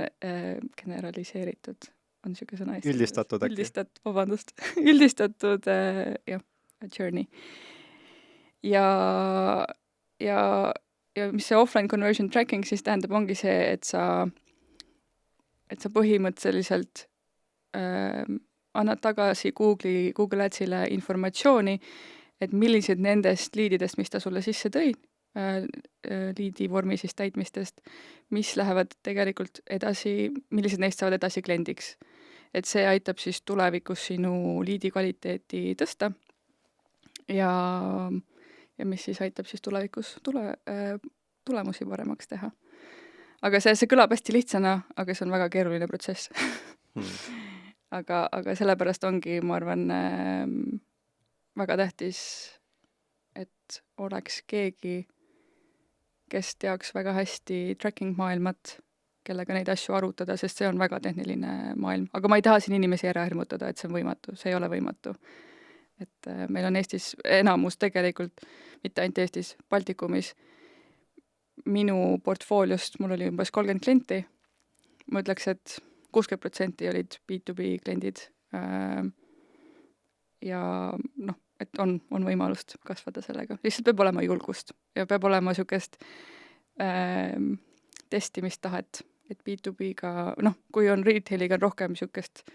generaliseeritud, on niisugune sõna Eesti. Üldistatud äkki. Vabandust, üldistatud jah, journey. Ja mis see offline conversion tracking siis tähendab, ongi see, et sa põhimõtteliselt annad tagasi Google Adsile informatsiooni, et millised nendest liididest, mis ta sulle sisse tõi, liidi vormi siis täitmistest, mis lähevad tegelikult edasi, millised neist saavad edasi kliendiks. Et see aitab siis tulevikus sinu liidi kvaliteeti tõsta ja mis siis aitab siis tulevikus tulemusi paremaks teha. Aga see kõlab hästi lihtsana, aga see on väga keeruline protsess. Aga sellepärast ongi, ma arvan, väga tähtis, et oleks keegi, kes teaks väga hästi tracking maailmat, kellega neid asju arutada, sest see on väga tehniline maailm. Aga ma ei taha siin inimesi ära hirmutada, et see on võimatu. See ei ole võimatu. Et meil on Eestis enamus tegelikult, mitte ainult Eestis, Baltikumis. Minu portfooliost, mul oli umbes 30 klienti. Ma ütleks, et 60% olid B2B kliendid ja noh, et on võimalust kasvada sellega. Lihtsalt peab olema julgust ja peab olema niisugust testimistahet, et B2B-ga, noh, kui on retailiga rohkem niisugust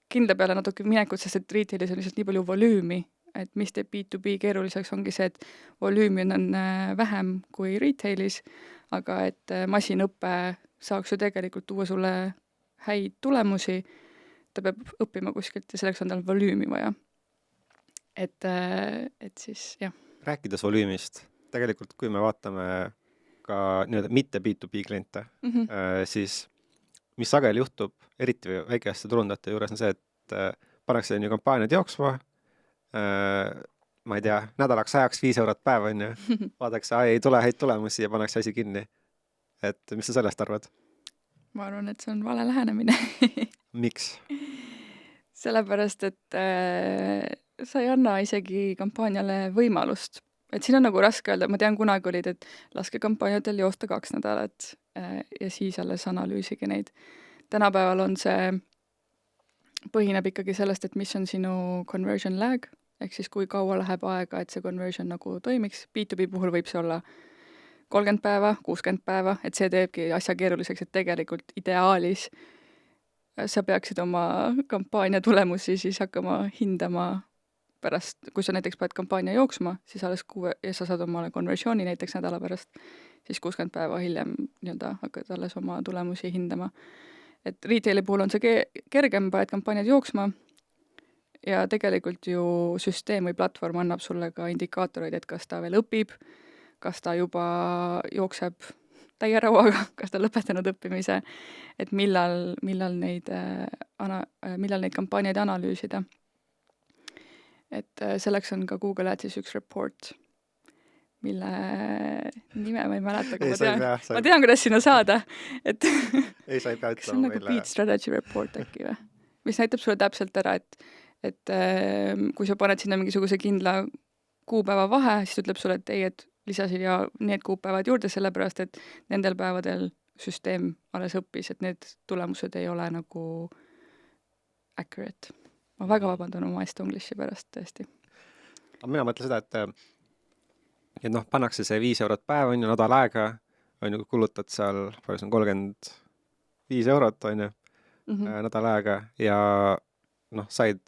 kindla peale natuke minekut, sest et retailis on lihtsalt nii palju volüümi, et mis teeb B2B keeruliseks ongi see, et volüümi on vähem kui retailis, aga et masinõpe saaks ju tegelikult tuua sulle häid tulemusi, ta peab õppima kuskilt ja selleks on tal volüümi vaja. Et siis, jah. Rääkides volüümist, tegelikult kui me vaatame ka nii-öelda mitte B2B kliente, siis mis sageli juhtub, eriti väikeste turundajate juures on see, et pannakse ju kampaaniad jooksma, ma ei tea, nädalaks ajaks 5 eurot päev on ju, vaadatakse, ei tule häid tulemusi ja pannakse asi kinni. Et mis sa sellest arvad? Ma arvan, et see on vale lähenemine. Miks? Sellepärast, et sa ei anna isegi kampaaniale võimalust. Et siin on nagu raske öelda, ma tean kunagi olid, et laske kampaaniatel joosta 2 nädalat ja siis alles analüüsige neid. Tänapäeval on see, põhineb ikkagi sellest, et mis on sinu conversion lag, ehk siis kui kaua läheb aega, et see conversion nagu toimiks. B2B puhul võib see olla 30 päeva, 60 päeva, et see teebki asja keeruliseks, et tegelikult ideaalis sa peaksid oma kampaania tulemusi siis hakkama hindama pärast, kui sa näiteks paned kampaania jooksma, siis alles ja sa saad omale konversiooni näiteks nädala pärast, siis 60 päeva hiljem nii-öelda hakkad alles oma tulemusi hindama. Et retaili puhul on see kergem, paned kampaaniad jooksma ja tegelikult ju süsteem või platvorm annab sulle ka indikaatoreid, et kas ta veel õpib, kas ta juba jookseb täie rauaga, kas ta lõpetanud õppimise, et millal neid kampaaniaid analüüsida. Et selleks on ka Google Adsis üks report, mille nime ma ei mäleta, aga ma tean, kuidas sinna saada. Et ei, sa ei pea ütlema meile. Nagu Beat Strategy Report äkki või? Mis näitab sulle täpselt ära, et kui sa paned sinna mingisuguse kindla kuupäeva vahe, siis ütleb sulle, et ei, et lisasid ja need kuupäevad juurde, sellepärast, et nendel päevadel süsteem alles õppis, et need tulemused ei ole nagu accurate. Ma väga vabandan oma estonglishi pärast tõesti. Mina mõtlen seda, et noh, pannakse see 5 eurot päev, on ju, nädal aega, on ju, kulutad seal 35 eurot, on ju, nädal aega ja noh, said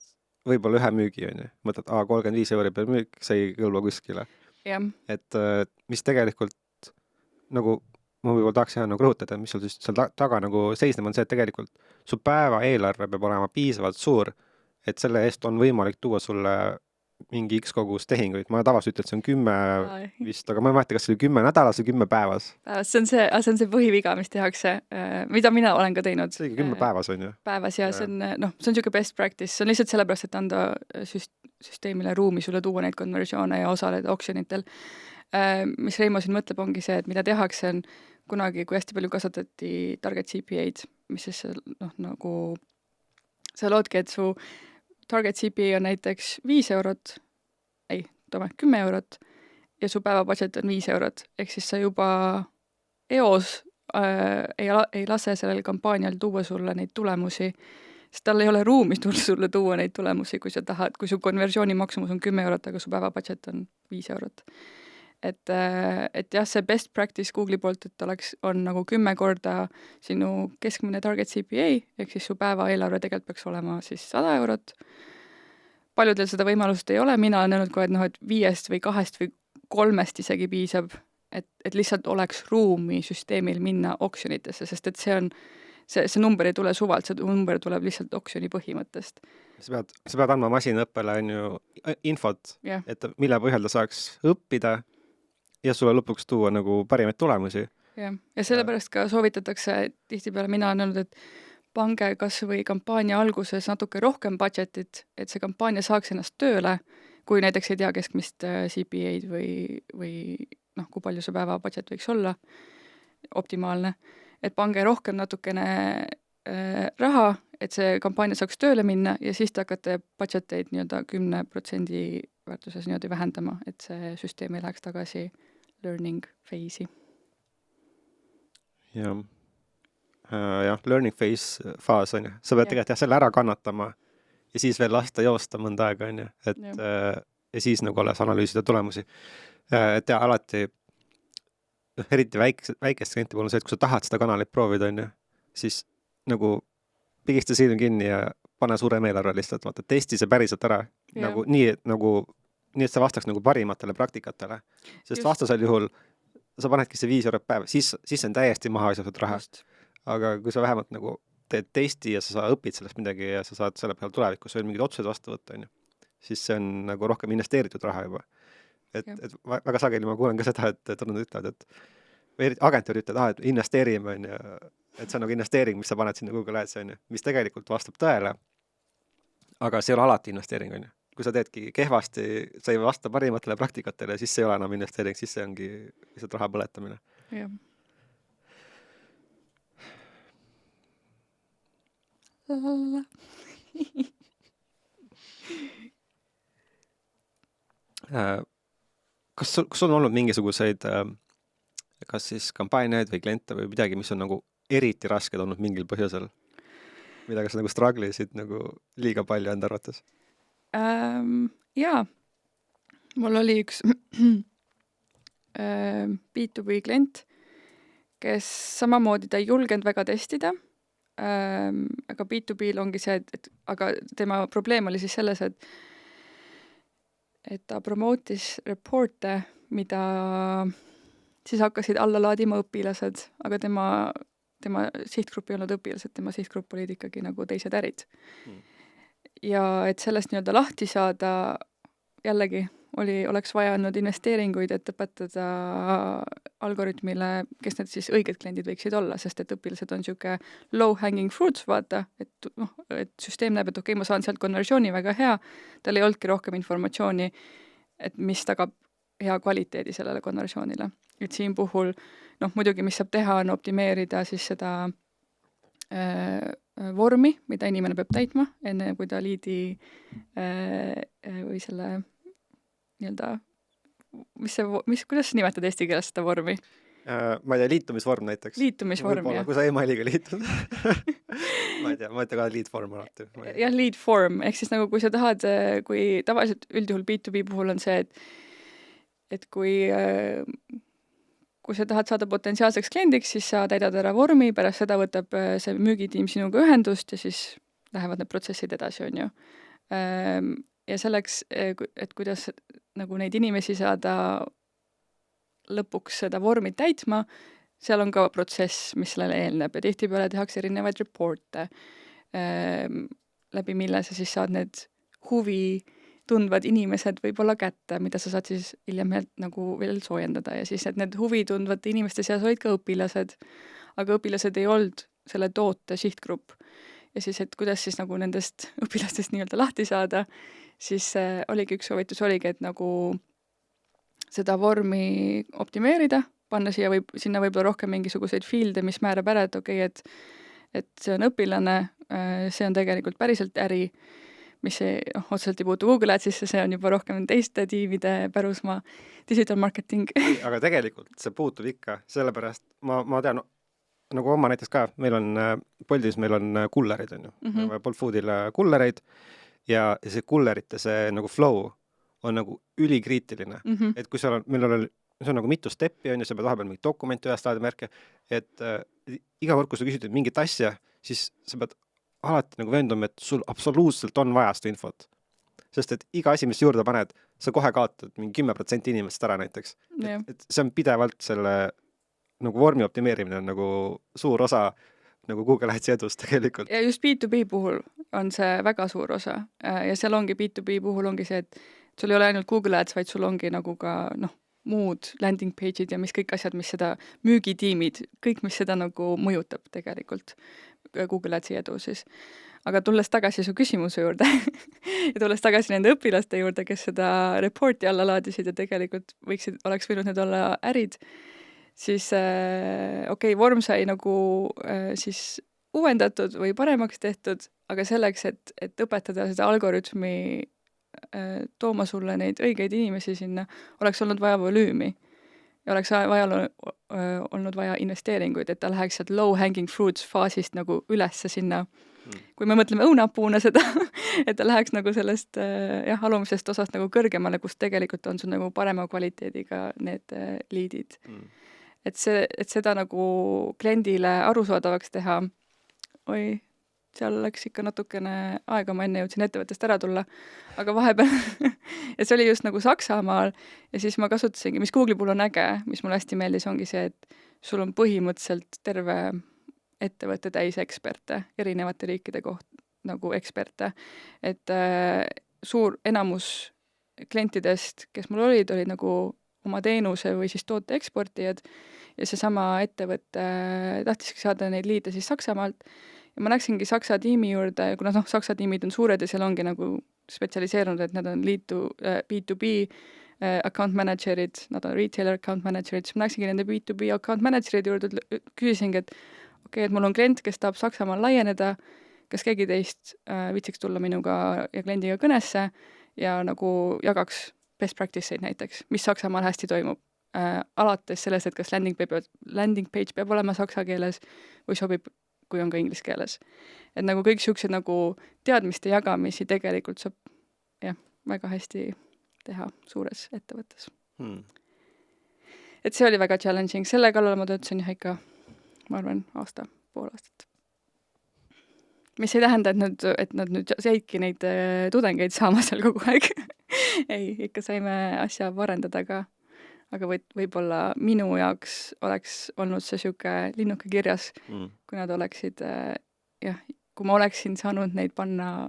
võib-olla ühe müügi, on ju, mõtled, 35 euri peal müük, see ei kõlba kuskile. Ja. Et mis tegelikult nagu ma võib-olla tahaks nagu rõhutada, mis sul siis seal taga nagu seisneb, on see, et tegelikult su päeva eelarve peab olema piisavalt suur, et selle eest on võimalik tuua sulle mingi X kogus tehinguid. Ma tavaliselt ütlen, et see on 10 vist, aga ma ei mäleta, kas see oli 10 nädalas või 10 päevas. See on see põhiviga, mis tehakse, mida mina olen ka teinud. See oli 10 päevas, on ju? Päevas, ja see on niisugune best practice. See on lihtsalt sellepärast, et anda süsteemile ruumi sulle tuua neid konversioone ja osaleda auksionitel. Mis Reimo siin mõtleb, ongi see, et mida tehakse on kunagi, kui hästi palju kasvatati target CPA-d, mis siis nagu sa loodki, et su target CPA on näiteks 5 eurot, 10 eurot ja su päeva budget on 5 eurot, ehk siis sa juba eos ei lase sellel kampaanial tuua sulle neid tulemusi, sest tal ei ole ruumi sulle tuua neid tulemusi, kui sa tahad, kui su konversiooni maksumus on 10 eurot, aga su päeva budget on 5 eurot. Et jah, see best practice Google'i poolt, et on nagu 10 korda sinu keskmine target CPA, ehk siis su päeva eelarve tegelikult peaks olema siis 100 eurot. Paljudel seda võimalust ei ole, mina olen öelnud kohe, et 5 või 2 või 3 isegi piisab, et lihtsalt oleks ruumi süsteemil minna auksjonitesse, sest et see number ei tule suvalt, see number tuleb lihtsalt auksjoni põhimõttest. Sa pead andma masinaõppele on ju infot, et mille põhjal ta saaks õppida ja sulle lõpuks tuua nagu parimaid tulemusi. Ja sellepärast ka soovitatakse, tihtipeale mina olen öelnud, et pange kas või kampaania alguses natuke rohkem budgetit, et see kampaania saaks ennast tööle, kui näiteks ei tea keskmist CPA-d või kui palju see päeva budget võiks olla optimaalne, et pange rohkem natukene raha, et see kampaania saaks tööle minna ja siis te hakkate budgeteid 10% väärtuses vähendama, et see süsteem ei läheks tagasi learning phase'i. Jah, learning faas on ju. Sa pead tegelikult selle ära kannatama ja siis veel lasta joosta mõnda aega, on ju. Ja siis nagu alles analüüsida tulemusi. Et alati, eriti väikest klienti puhul on see, et kui sa tahad seda kanalit proovida, on ju, siis nagu pigista silm kinni ja pane suure meelarve lihtsalt, vaata, testi see päriselt ära. Nii, et sa vastaks nagu parimatele praktikatele. Sest vastasel juhul sa panedki see 5 eurot päev, siis see on täiesti maha visatud raha. Just. Aga kui sa vähemalt nagu teed testi ja sa õpid sellest midagi ja sa saad selle peal tulevikus veel mingid otsused vastu võtta, on ju, siis see on nagu rohkem investeeritud raha juba. Et väga sageli ma kuulen ka seda, et nad ütlevad, et agentuur ütleb, et investeerime, on ju, et see on nagu investeering, mis sa paned sinna Google Ads, on ju, mis tegelikult vastab tõele, aga see ei ole alati investeering, on ju. Kui sa teedki kehvasti, sa ei vasta parimatele praktikatele, siis see ei ole enam investeering, siis see ongi lihtsalt raha põletamine. Jah. Kas on olnud mingisuguseid kas siis kampaaniaid või kliente või midagi, mis on nagu eriti rasked olnud mingil põhjusel? Midagi sa nagu struggle'isid nagu liiga palju enda arvates? Jaa, mul oli üks B2B klient, kes samamoodi ta ei julgenud väga testida, aga B2B-l ongi see, et aga tema probleem oli siis selles, et ta promootis reporte, mida siis hakkasid alla laadima õpilased, aga tema sihtgrupp ei olnud õpilased, tema sihtgrupp olid ikkagi nagu teised ärid. Ja et sellest nii-öelda lahti saada, jällegi oleks vaja olnud investeeringuid, et õpetada algoritmile, kes need siis õiged kliendid võiksid olla, sest et õpilased on niisugune low-hanging fruits, vaata, et süsteem näeb, et okei, ma saan sealt konversiooni väga hea, tal ei olnudki rohkem informatsiooni, et mis tagab hea kvaliteedi sellele konversioonile. Et siin puhul, muidugi, mis saab teha, on optimeerida siis seda vormi, mida inimene peab täitma, enne kui ta liidi või selle nii-öelda, kuidas sa nimetad eesti keeles seda vormi? Ma ei tea, liitumisvorm näiteks. Liitumisvorm, jah. Kui sa emailiga liitud. ma ei tea, ma ütlen ka lead-form alati. Jah, lead-form, ehk siis nagu kui sa tahad, kui tavaliselt üldjuhul B2B puhul on see, et kui sa tahad saada potentsiaalseks kliendiks, siis sa täidad ära vormi, pärast seda võtab see müügitiim sinuga ühendust ja siis lähevad need protsessid edasi, on ju. Ja selleks, et kuidas nagu neid inimesi saada lõpuks seda vormi täitma, seal on ka protsess, mis sellele eelneb ja tihtipeale tehakse erinevaid reporte, läbi mille sa siis saad need huvi tundvad inimesed võib-olla kätte, mida sa saad siis hiljem nagu veel soojendada ja siis, et need huvi tundvate inimeste seas olid ka õpilased, aga õpilased ei olnud selle toote sihtgrupp. Ja siis, et kuidas siis nagu nendest õpilastest nii-öelda lahti saada, siis oligi üks soovitus oligi, et nagu seda vormi optimeerida, panna sinna võib-olla rohkem mingisuguseid fielde, mis määrab ära, et okei, et see on õpilane, see on tegelikult päriselt äri, mis otseselt ei puutu Google Adsisse, see on juba rohkem teiste tiimide pärusmaa, digital marketing. Aga tegelikult see puutub ikka, sellepärast ma tean, nagu oma näiteks ka, meil on Boltis, meil on kullerid, on ju, Bolt Foodile kullereid ja see kullerite see nagu flow on nagu ülikriitiline, et kui seal on, see on nagu mitu steppi, on ju, sa pead vahepeal mingi dokumente üles laadima märke, et iga kord, kui sa küsid mingit asja, siis sa pead alati nagu veenduma, et sul absoluutselt on vaja seda infot. Sest et iga asi, mis juurde paned, sa kohe kaotad mingi 10% inimest ära näiteks. Et see on pidevalt selle nagu vormi optimeerimine on nagu suur osa nagu Google Adsi edust tegelikult. Ja just B2B puhul on see väga suur osa. Ja seal ongi B2B puhul ongi see, et sul ei ole ainult Google Ads, vaid sul ongi nagu ka muud landing page'id ja mis kõik asjad, mis seda müügitiimid, kõik, mis seda nagu mõjutab tegelikult. Google Adsi edu siis. Aga tulles tagasi su küsimuse juurde ja tulles tagasi nende õpilaste juurde, kes seda reporti alla laadisid ja tegelikult oleks võinud need olla ärid, siis vorm sai nagu siis uuendatud või paremaks tehtud, aga selleks, et õpetada seda algoritmi tooma sulle neid õigeid inimesi sinna, oleks olnud vaja volüümi. Ja oleks olnud vaja investeeringuid, et ta läheks sealt low-hanging fruits faasist nagu ülesse sinna, kui me mõtleme õunapuuna seda, et ta läheks nagu sellest alumisest osast nagu kõrgemale, kus tegelikult on sul nagu parema kvaliteediga need liidid. Et seda nagu kliendile arusaadavaks teha, seal läks ikka natukene aega, ma enne jõudsin ettevõttest ära tulla, aga vahepeal ja see oli just nagu Saksamaal ja siis ma kasutasingi, mis Google'i puhul on äge, mis mulle hästi meeldis, ongi see, et sul on põhimõtteliselt terve ettevõtte täis eksperte, erinevate riikide nagu eksperte, et suur enamus klientidest, kes mul olid nagu oma teenuse või siis toote eksportijad ja seesama ettevõte tahtiski saada neid liide siis Saksamaalt ja ma läksingi Saksa tiimi juurde, kuna Saksa tiimid on suured ja seal ongi nagu spetsialiseerunud, et nad on B2B account manager'id, nad on retailer account manager'id, siis ma läksingi nende B2B account manager'id juurde, küsisingi, et okei, et mul on klient, kes tahab Saksamaal laieneda, kas keegi teist viitsiks tulla minuga ja kliendiga kõnesse ja nagu jagaks best practice'id näiteks, mis Saksamaal hästi toimub. Alates sellest, et kas landing page peab olema saksa keeles või sobib, kui on ka inglise keeles. Et nagu kõik siuksed nagu teadmiste jagamisi tegelikult saab väga hästi teha suures ettevõttes. Et see oli väga challenging. Selle kallal ma töötasin ikka, ma arvan, pool aastat. Mis ei tähenda, et nad nüüd jäidki neid tudengeid saama seal kogu aeg. Ei, ikka saime asja parendada, aga võib-olla minu jaoks oleks olnud see siuke linnuke kirjas, kui nad oleksid, kui ma oleksin saanud neid panna,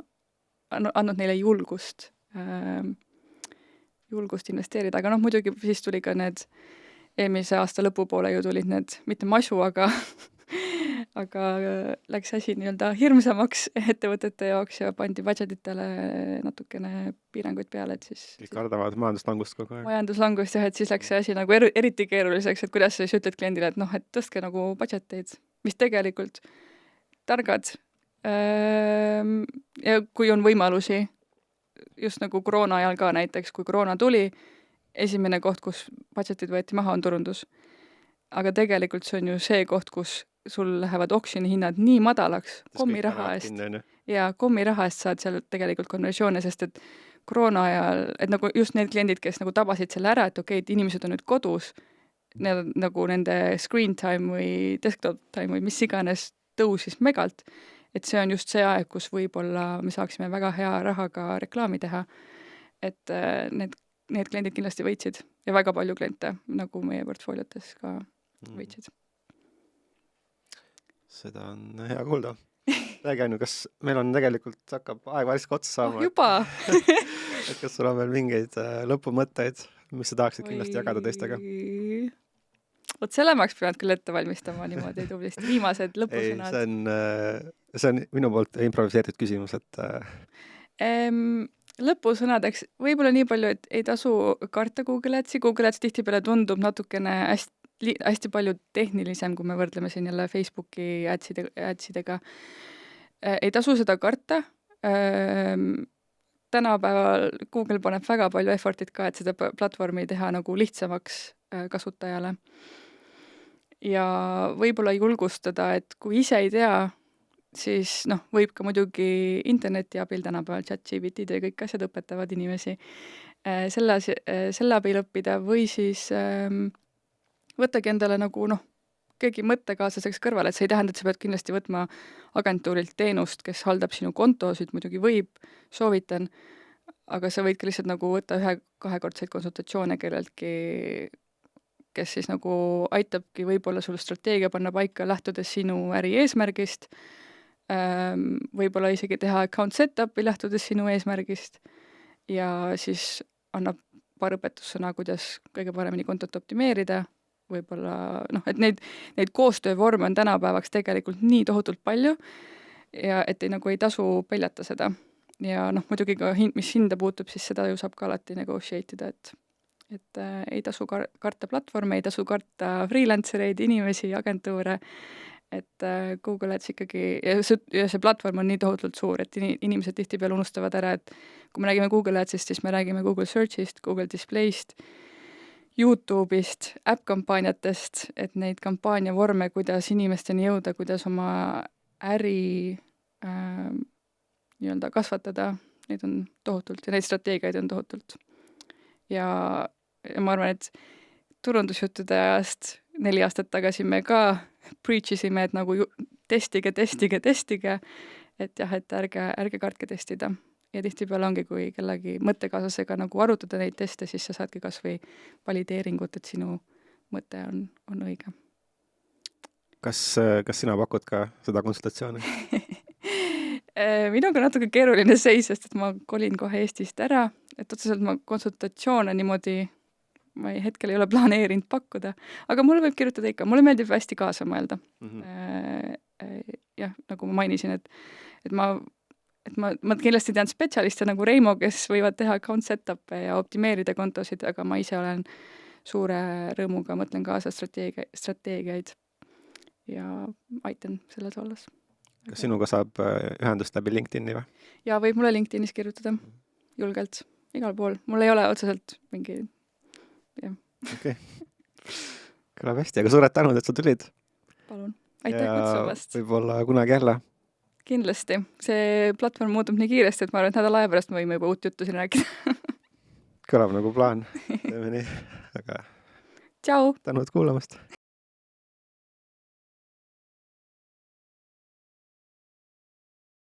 andnud neile julgust investeerida, aga muidugi siis tuli ka need eelmise aasta lõpupoole ju tulid need, mitte masu, aga läks asi nii-öelda hirmsamaks ettevõtete jaoks ja pandi budgetitele natukene piiranguid peale, et siis... Kõik kardavad majanduslangust kogu aeg. Majanduslangust, et siis läks see asi nagu eriti keeruliseks, et kuidas sa siis ütled kliendile, et et tõstke nagu budgeteid, mis tegelikult targad ja kui on võimalusi, just nagu koroona ajal ka näiteks, kui koroona tuli, esimene koht, kus budgetid võeti maha, on turundus. Aga tegelikult see on ju see koht, kus sul lähevad auctioni hinnad nii madalaks kommiraha eest. Ja kommiraha eest saad seal tegelikult konversioone, sest et koroona ajal, et nagu just need kliendid, kes nagu tabasid selle ära, et okei, et inimesed on nüüd kodus, nagu nende screen time või desktop time või mis iganes tõusis megalt, et see on just see aeg, kus võib-olla me saaksime väga hea rahaga reklaami teha. Et need kliendid kindlasti võitsid ja väga palju kliente nagu meie portfooliotes ka võitsid. Seda on hea kuulda. Räägi ainu, kas meil on tegelikult hakkab aeg varsti otsa saama? Juba! Et kas sul on veel mingeid lõpumõtteid, mis sa tahaksid kindlasti jagada teistega? Vot selle ma oleks pidanud küll ette valmistama niimoodi tublisti. Viimased lõpusõnad. Ei, see on minu poolt improviseeritud küsimus, et... Lõpusõnadeks võib-olla nii palju, et ei tasu karta Google Adsi. Google Ads tihtipeale tundub natukene hästi palju tehnilisem, kui me võrdleme siin jälle Facebooki adsidega. Ei tasu seda karta. Tänapäeval Google paneb väga palju effortit ka, et seda platvormi teha nagu lihtsamaks kasutajale. Ja võib-olla julgustada, et kui ise ei tea, siis võib ka muidugi interneti abil tänapäeval ChatGPT ja kõik asjad õpetavad inimesi selle abil õppida või siis võttagi endale nagu keegi mõttekaaslaseks kõrvale, et see ei tähenda, et sa pead kindlasti võtma agentuurilt teenust, kes haldab sinu kontosid, muidugi võib, soovitan, aga sa võid ka lihtsalt nagu võtta 1-2-kordseid konsultatsioone kelleltki, kes siis nagu aitabki võib-olla sul strateegia panna paika lähtudes sinu äri eesmärgist, võib-olla isegi teha account setupi lähtudes sinu eesmärgist ja siis annab paar õpetussõna, kuidas kõige paremini kontot optimeerida, võib-olla, et neid koostöövorme on tänapäevaks tegelikult nii tohutult palju ja et ei tasu peljata seda. Ja muidugi ka mis hinda puutub, siis seda ju saab ka alati negotiate'ida, et ei tasu karta platvorme, ei tasu karta freelancereid, inimesi, agentuure, et Google Ads ikkagi, ja see platvorm on nii tohutult suur, et inimesed tihtipeale unustavad ära, et kui me räägime Google Adsist, siis me räägime Google Searchist, Google Displayst, YouTube'ist, äpp-kampaaniatest, et neid kampaaniavorme, kuidas inimesteni jõuda, kuidas oma äri nii-öelda kasvatada, neid on tohutult ja neid strateegiaid on tohutult. Ja ma arvan, et turundusjuttude ajast 4 aastat tagasi me ka preachisime, et nagu testige, et jah, et ärge kartke testida. Ja tihtipeale ongi, kui kellegi mõttekaaslasega nagu arutada neid teste, siis sa saadki kas või valideeringut, et sinu mõte on õige. Kas sina pakud ka seda konsultatsiooni? Minuga natuke keeruline seis, sest et ma kolin kohe Eestist ära, et otseselt ma konsultatsioone niimoodi ma hetkel ei ole planeerinud pakkuda, aga mulle võib kirjutada ikka, mulle meeldib hästi kaasa mõelda. Jah, nagu ma mainisin, et ma kindlasti tean spetsialiste nagu Reimo, kes võivad teha account setup'e ja optimeerida kontosid, aga ma ise olen suure rõõmuga, mõtlen kaasa strateegiaid ja aitan selles olles. Kas sinuga saab ühendust läbi LinkedIni või? Ja võib mulle LinkedInis kirjutada julgelt igal pool. Mul ei ole otseselt mingi, jah. Okei. Kõlab hästi, aga suured tänud, et sa tulid. Palun. Aitäh kutsumast. Ja võib-olla kunagi jälle. Kindlasti. See platvorm muutub nii kiiresti, et ma arvan, et nädala aja pärast me võime juba uut juttu siin rääkida. Kõlab nagu plaan. Teeme nii. Aga Tšau! tänud kuulamast!